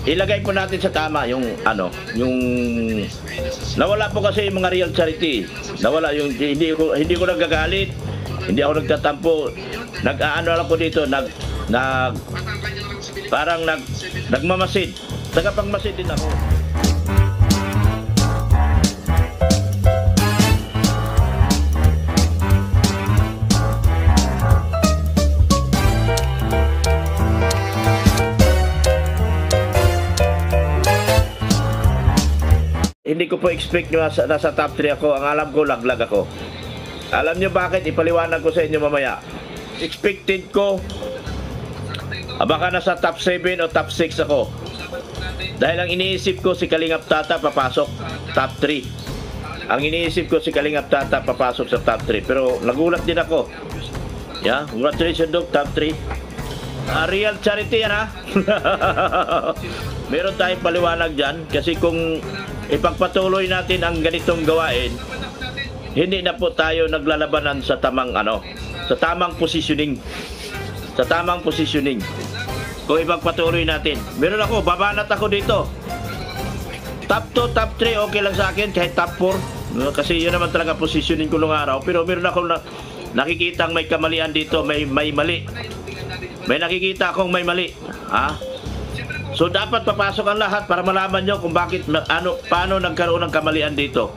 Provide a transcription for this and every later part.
ilagay po natin sa tama yung ano, yung nawala po kasi yung mga real charity. Nawala yung hindi ko nagagalit, hindi ako nagtatampo. Nag-aano lang ko dito, parang nagmamasid. Tagapagmasid din ako. Hindi ko po expect na nasa top 3 ako. Ang alam ko, laglag ako. Alam nyo bakit? Ipaliwanag ko sa inyo mamaya. Expected ko, baka nasa top 7 o top 6 ako. Dahil ang iniisip ko, si Kalingap Tata papasok top 3. Ang iniisip ko, si Kalingap Tata papasok sa top 3. Pero nagulat din ako. Yeah, congratulations, Doc, top 3. Real charity yan, ha? Meron tayong paliwanag dyan. Kasi kung ipagpatuloy natin ang ganitong gawain, hindi na po tayo naglalabanan sa tamang sa tamang positioning. Sa tamang positioning. Kung ipagpatuloy natin. Meron ako, babanat ako dito. Top 2, top 3, okay lang sa akin. Kahit top 4. Kasi yun naman talaga positioning ko nung araw. Pero meron ako nakikita may kamalian dito. May mali. May nakikita akong may mali. Ha? So dapat papasok ang lahat para malaman nyo kung bakit, paano nagkaroon ng kamalian dito.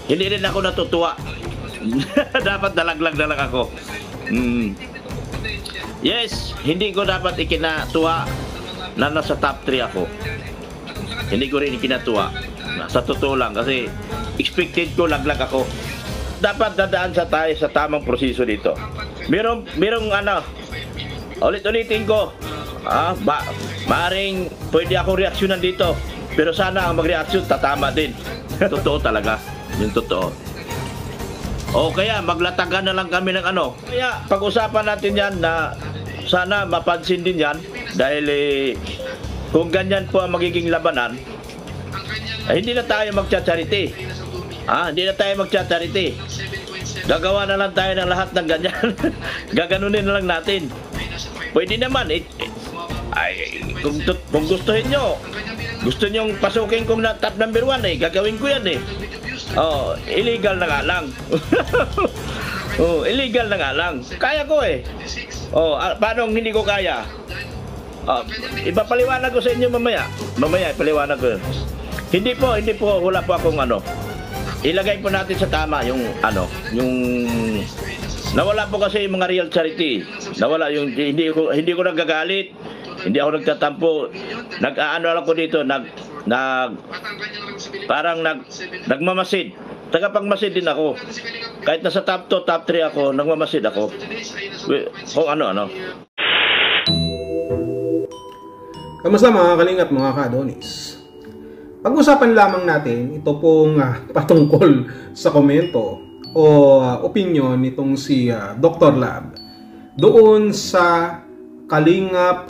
Hindi rin ako natutuwa. Dapat dalaglag na lang ako. Yes, hindi ko dapat ikinatuwa na nasa top 3 ako. Hindi ko rin ikinatuwa. Sa totoo lang, kasi expected ko laglag ako. Dapat dadaan tayo sa tamang proseso dito. Merong ulit-ulitin ko. Maring pwede akong reaksyonan dito. Pero sana ang mag-reaksyon tatama din. Totoo talaga. Yung totoo. O kaya maglatagan na lang kami ng Kaya pag-usapan natin yan na sana mapansin din yan. Dahil kung ganyan po ang magiging labanan, hindi na tayo magcha-charity. Hindi na tayo magcha-charity. Gagawa na lang tayo ng lahat ng ganyan. Gaganunin na lang natin. Pwede naman. Kung gustuhin nyo, gusto nyong pasukin kong top number 1 gagawin ko yan illegal na nga lang. Illegal na nga lang. Kaya ko paano hindi ko kaya? Ipapaliwanag ko sa inyo mamaya. Mamaya ipaliwanag ko. Hindi po, wala po akong ilagay po natin sa tama yung nawala po kasi yung mga real charity. Nawala yung hindi ko nagagalit, hindi ako nagtatampo. Nag-aano lang ko dito, parang nagmamasid. Tagapagmasid din ako. Kahit nasa top 2, top 3 ako, nagmamasid ako. Kung ano. Kamusta mga kalingap, mga ka-Adonis? Pag-usapan lamang natin ito pong patungkol sa komento o opinion nitong si Dr. Lab doon sa Kalingap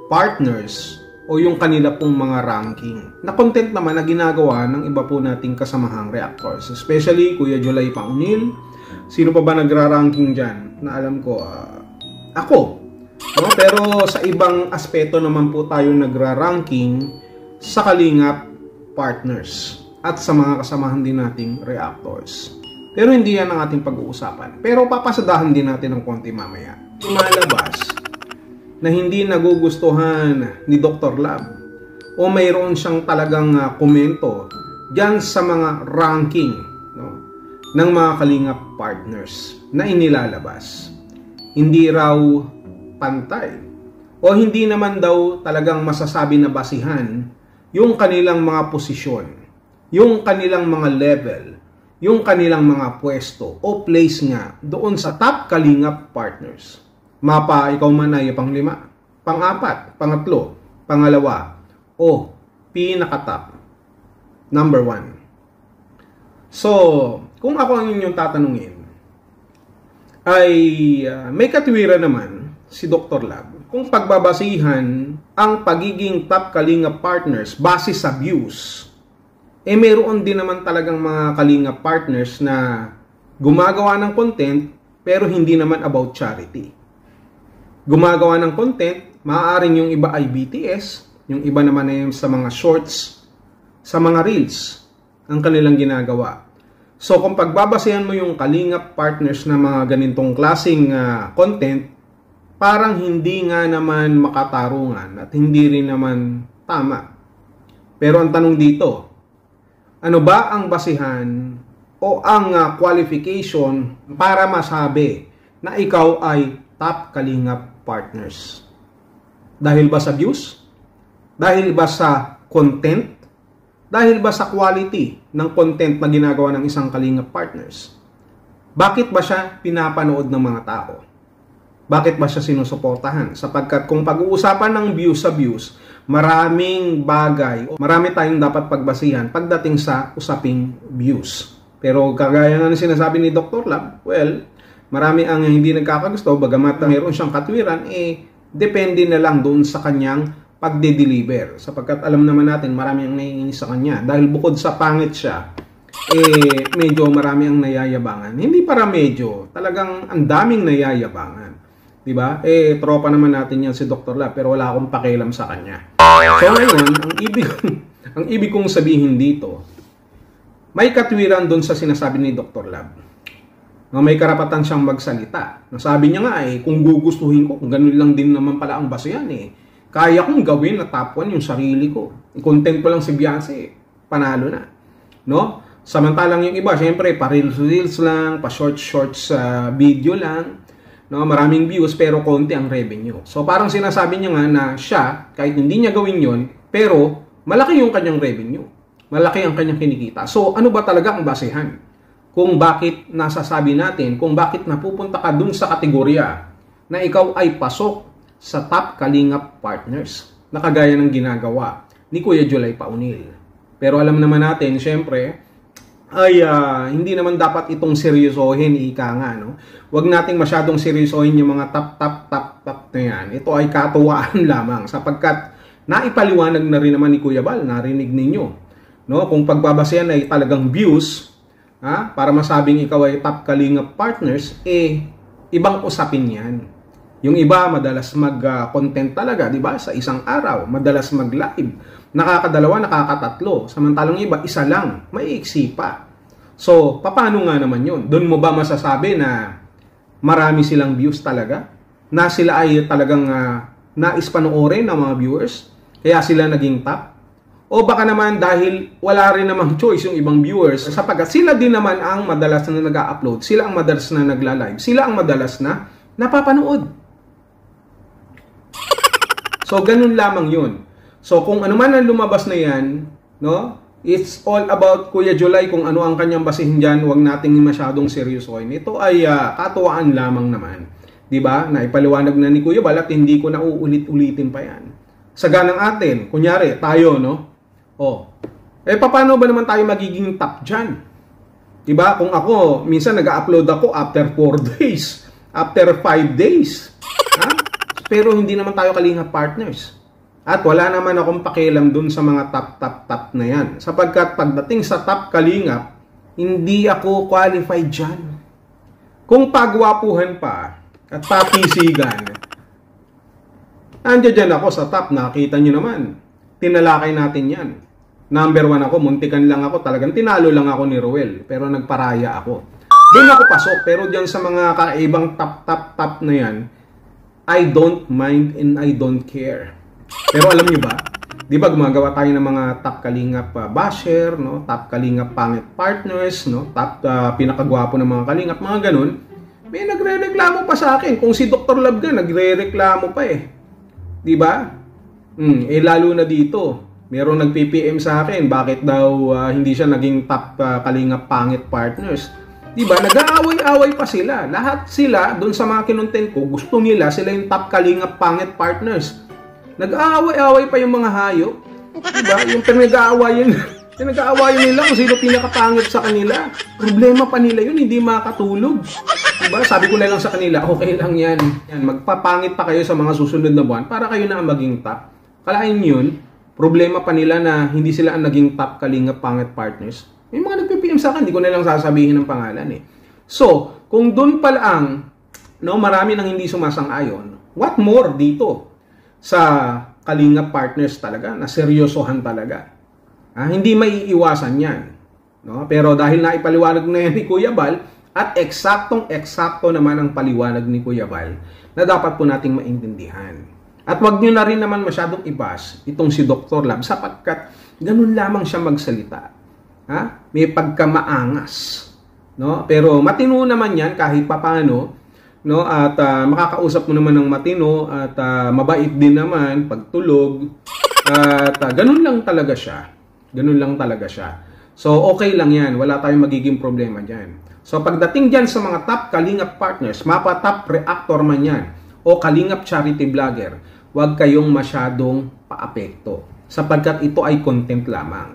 Partners o yung kanila pong mga ranking na content naman na ginagawa ng iba po nating kasamahang reactors, especially Kuya Jolay Paunil. Sino pa ba nagra-ranking dyan? Na alam ko, ako. Pero sa ibang aspeto naman po tayo nagra-ranking sa Kalingap Partners at sa mga kasamahan din nating reactors. Pero hindi yan ang ating pag-uusapan. Pero papasadahan din natin ng konti mamaya. Lumalabas na hindi nagugustuhan ni Dr. Lab o mayroon siyang talagang komento dyan sa mga ranking ng mga Kalingap Partners na inilalabas. Hindi raw pantay o hindi naman daw talagang masasabi na basihan yung kanilang mga posisyon, yung kanilang mga level, yung kanilang mga pwesto o place nga doon sa top Kalingap Partners. Mapa, ikaw man ay pang-5, pang-4, pangatlo, pangalawa, o pinaka-top, number 1. So, kung ako ang inyong tatanungin, ay may katwiran naman si Dr. Lab kung pagbabasihan ang pagiging top Kalingap Partners base sa views. Meron din naman talagang mga Kalingap Partners na gumagawa ng content pero hindi naman about charity. Gumagawa ng content maaaring yung iba ay BTS, yung iba naman ay sa mga shorts, sa mga reels, ang kanilang ginagawa. So kung pagbabasehan mo yung Kalingap partners na mga ganitong klaseng content, parang hindi nga naman makatarungan at hindi rin naman tama. Pero ang tanong dito, ano ba ang basihan o ang qualification para masabi na ikaw ay top Kalingap partners? Dahil ba sa views? Dahil ba sa content? Dahil ba sa quality ng content na ginagawa ng isang Kalingap partners? Bakit ba siya pinapanood ng mga tao? Bakit ba siya sinusuportahan? Sapagkat kung pag-uusapan ng views sa views, maraming bagay, marami tayong dapat pagbasihan pagdating sa usaping views. Pero kagaya nga ng sinasabi ni Dr. Lab, well, marami ang hindi nagkakagusto, bagamat mayroon siyang katwiran, depende na lang doon sa kanyang pagde-deliver. Sapagkat alam naman natin, marami ang naiinis sa kanya. Dahil bukod sa pangit siya, medyo marami ang nayayabangan. Hindi para medyo, talagang ang daming nayayabangan. Diba? Tropa naman natin yan si Dr. Lab, pero wala akong pakialam sa kanya. So ngayon, ang ibig kong sabihin dito, may katwiran doon sa sinasabi ni Dr. Lab. May karapatan siyang magsalita. Nasabi niya nga kung gugustuhin ko, kung ganun lang din naman pala ang basehan kaya kong gawin na top 1 yung sarili ko. I-content ko lang si Beyonce, panalo na. No? Samantalang yung iba, syempre, pa-reels lang, pa-shorts video lang. No, maraming views pero konti ang revenue. So parang sinasabi niya nga na siya, kahit hindi niya gawin yon, pero malaki yung kanyang revenue. Malaki ang kanyang kinikita. So ano ba talaga ang basehan? Kung bakit nasasabi natin, kung bakit napupunta ka dun sa kategorya na ikaw ay pasok sa top Kalingap partners na kagaya ng ginagawa ni Kuya Julay Paunil. Pero alam naman natin, syempre, ay hindi naman dapat itong seryosohin, ika nga, no? Huwag nating masyadong seryosohin yung mga top na yan. Ito ay katuwaan lamang sapagkat naipaliwanag na rin naman ni Kuya Bal, narinig ninyo. No? Kung pagbabasehan ay talagang views, para masabing ikaw ay top Kalingap partners, ibang usapin yan. Yung iba madalas mag-content talaga, di ba? Sa isang araw, madalas mag-live. Nakakadalawa, nakakatatlo. Samantalang iba, isa lang. May iksi pa. So, paano nga naman yun? Doon mo ba masasabi na marami silang views talaga? Na sila ay talagang nais panoorin ng mga viewers? Kaya sila naging top? O baka naman dahil wala rin namang choice yung ibang viewers sapagkat sila din naman ang madalas na nag-upload, sila ang madalas na nagla-live, sila ang madalas na napapanood. So, ganun lamang yun. So, kung ano man ang lumabas na yan, no, it's all about Kuya Julay kung ano ang kanyang basihin dyan, huwag nating masyadong seryosohin. Ito ay katuwaan lamang naman. Diba? Na ipaliwanag na ni Kuya Bal at hindi ko na uulit-ulitin pa yan. Sa ganang atin, kunyari, tayo, no? Paano ba naman tayo magiging top dyan? Diba? Kung ako, minsan nag-upload ako after 4 days, after 5 days. Pero hindi naman tayo Kalingap partners. At wala naman akong pakialam dun sa mga top na yan. Sapagkat pagdating sa top Kalingap, hindi ako qualified dyan. Kung pagwapuhan pa at papisigan, andiyan dyan ako sa top, nakita nyo naman. Tinalakay natin yan. Number 1 ako, muntikan lang ako. Talagang tinalo lang ako ni Ruel. Pero nagparaya ako. Doon ako pasok. Pero dyan sa mga kaibang top na yan, I don't mind and I don't care. Pero alam nyo ba, di ba gumagawa tayo ng mga top Kalingap basher, no? Top Kalingap pangit partners, no? Top pinakagwapo ng mga Kalingap, mga ganun. May nagre-reklamo pa sa akin. Kung si Dr. Lab ka, nagre-reklamo pa Di ba? Lalo na dito. Merong nag-PPM sa akin, bakit daw hindi siya naging top Kalingap pangit partners. Diba? Nag-aaway-aaway pa sila. Lahat sila, doon sa mga kinontent ko, gusto nila sila yung top Kalingap pangit partners. Nag-aaway-aaway pa yung mga hayop. Diba? Yung pinag-aawayan nila kung sino pinakapangit sa kanila. Problema pa nila yun, hindi makatulog. Diba? Sabi ko na lang sa kanila, okay lang yan. Magpapangit pa kayo sa mga susunod na buwan para kayo na ang maging top. Kalain yun, problema pa nila na hindi sila ang naging top Kalingap pangit partners. May mga nag-PPM sa akin, hindi ko na lang sasabihin ng pangalan So, kung doon pa lang, no, marami nang hindi sumasang-ayon, what more dito? sa Kalingap partners talaga, na seryosohan talaga. Hindi maiiwasan yan. No? Pero dahil naipaliwanag na yan ni Kuya Bal, at eksaktong-eksakto naman ang paliwanag ni Kuya Bal, na dapat po nating maintindihan. At wag nyo na rin naman masyadong ibas itong si Dr. Lab, sapagkat ganun lamang siya magsalita. May pagkamaangas. No? Pero matino naman yan kahit papano. No, at makakausap mo naman ng matino at mabait din naman pagtulog at ganun lang talaga siya. Ganun lang talaga siya. So okay lang 'yan, wala tayong magiging problema diyan. So pagdating diyan sa mga top Kalingap partners, mapa top reactor man 'yan o Kalingap charity vlogger, huwag kayong masyadong paapekto sapagkat ito ay content lamang.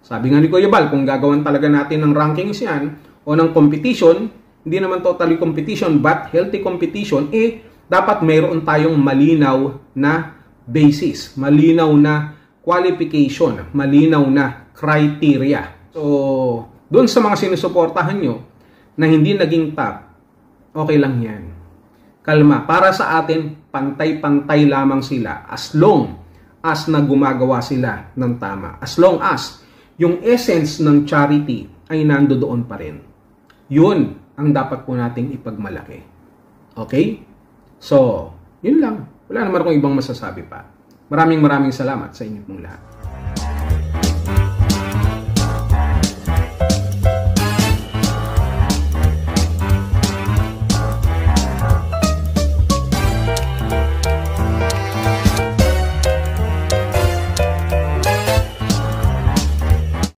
Sabi nga ni Kuya Bal, kung gagawan talaga natin ng rankings 'yan o ng competition, hindi naman totally competition but healthy competition, dapat mayroon tayong malinaw na basis, malinaw na qualification, malinaw na criteria. So, doon sa mga sinusuportahan nyo na hindi naging top, okay lang yan. Kalma, para sa atin, pantay-pantay lamang sila as long as na gumagawa sila ng tama. As long as yung essence ng charity ay nandoon pa rin. Yun ang dapat po nating ipagmalaki. Okay? So, yun lang. Wala naman akong ibang masasabi pa. Maraming salamat sa inyo pong lahat.